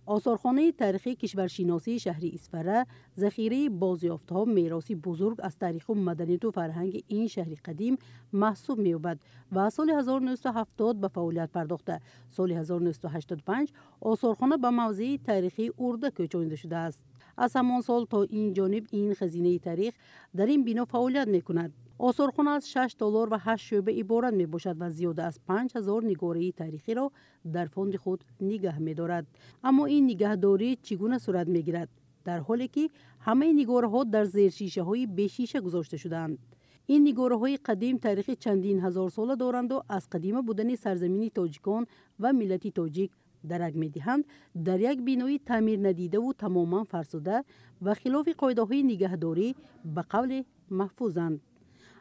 آثارخانه تاریخی کشورشناسی شهر اسفره ذخیره بازیافته‌ها میراثی بزرگ از تاریخ و مدنیت و فرهنگ این شهر قدیم محسوب می‌یابد و سال 1970 به فعالیت پرداخته. سال 1985 آثارخانه به موضع تاریخی ارده کوچانیده شده است. از همان سال تا این جانب این خزینه تاریخ در این بنا فعالیت می‌کند. آثارخانه از 6 تالار و 8 شعبه عبارت می باشد و زیاده از 5000 نگاره تاریخی را در فاند خود نگه می دارد. اما این نگهداری چگونه صورت می گیرد؟ در حالی که همه نگاره ها در زیر شیشه های بیشیشه گذاشته شدند. این نگاره های قدیم تاریخ چندین هزار ساله دارند و از قدیمه بودن سرزمین تاجیکان و ملت تاجیک درک می دهند در یک بینای تعمیر ندیده و تماما فرسوده و خلاف قاعده های نگهداری به قول محفوظند.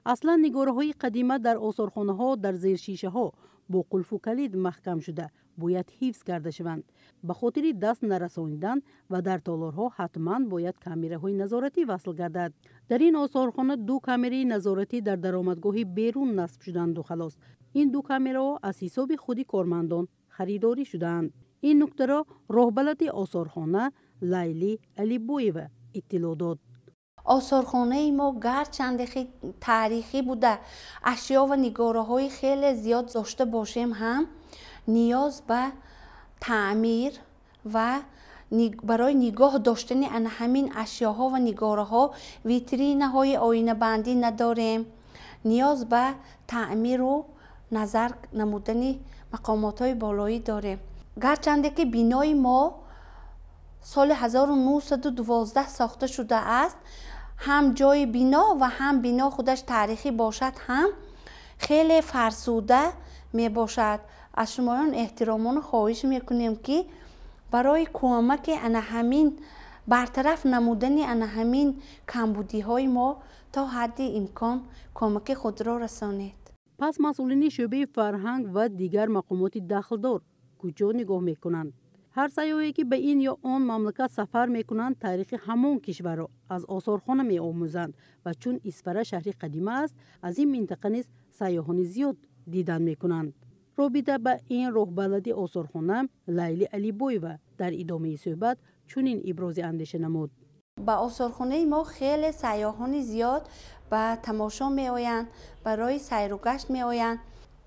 اصلا نگاره های قدیمه در آثارخانه ها در زیر شیشه ها با قلف و کلید محکم شده باید حفظ کرده شوند. به خاطر دست نرسانیدن و در تالارها حتما باید کامره های نظارتی وصل گردد. در این آثارخانه 2 کامره نظارتی در درآمدگاه بیرون نصب شدند و خلاص. این 2 کامره از حساب خودی کارمندان خریداری شدند. این نکته را راهبلد آثارخانه لیلی علیبویو اطلاع داد. آثارخانه ما گرچند تاریخی بوده اشیا و نگاره های خیلی زیاد داشته باشیم هم نیاز به تعمیر و برای نگاه داشتن همین اشیاها و نگاره ها ویترینه های آینه بندی نداریم. نیاز به تعمیر و نظر نمودن مقامات های بالایی داریم. گرچند که بینای ما سال 1912 ساخته شده است، هم جای بنا و هم بنا خودش تاریخی باشد هم خیلی فرسوده می باشد. از شمایان احترامان خواهش میکنیم که برای کمک همین برطرف نمودن همین کمبودی های ما تا حد امکان کمک خود را رسانید. پس مسئولین شعبه فرهنگ و دیگر مقامات دخلدار کجا نگاه میکنند؟ هر سیاحی که به این یا آن مملکت سفر میکنند تاریخ همان کشور را از آثارخانه می آموزند و چون اسفره شهر قدیمه است از این منطقه نیز سیاحان زیاد دیدن میکنند. رابطه به این راهبلدی آثارخانه لیلی علیبویو در ادامه صحبت چنین ابراز اندیشه نمود. با آثارخانه ما خیلی سیاحان زیاد به تماشا می آیند، برای سیر و گشت می آیند.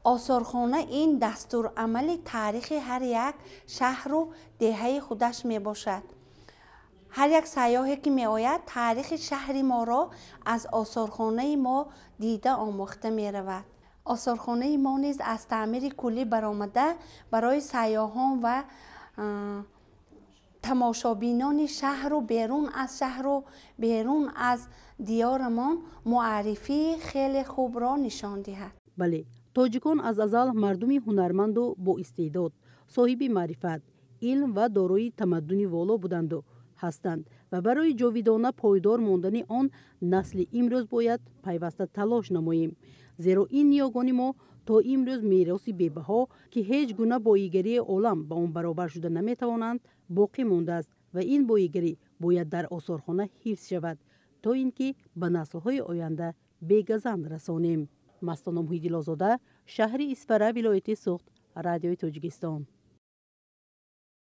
آثارخانه این دستور عمل تاریخ هر یک شهر و دهه خودش می باشد. هر یک سیاحی که می آید تاریخ شهر ما را از آثارخانه ما دیده آموخته می رود. آثارخانه ما نیز از تعمیر کلی برآمده برای سیاحان و تماشابینان شهر و بیرون از شهر و بیرون از دیارمان معرفی خیلی خوب را نشان دهد. بله، تاجیکان از ازل مردمی هنرمند و با استعداد، صاحب معرفت، علم و دارای تمدن والا بودند و هستند و برای جاودانه پایدار ماندن آن نسل امروز باید پیوسته تلاش نماییم. زیرا این نیاگان ما تا امروز میراثی بی‌بها که هیچ گونه باییگری عالم با آن برابر شده نمیتوانند باقی مانده است و این باییگری باید در آثارخانه حفظ شود تا اینکه به نسل‌های آینده بی‌گزند رسانیم. مستانه محیدی لازاده، شهر اسفره، ولایت سوخت، رادیوی تاجیکستان.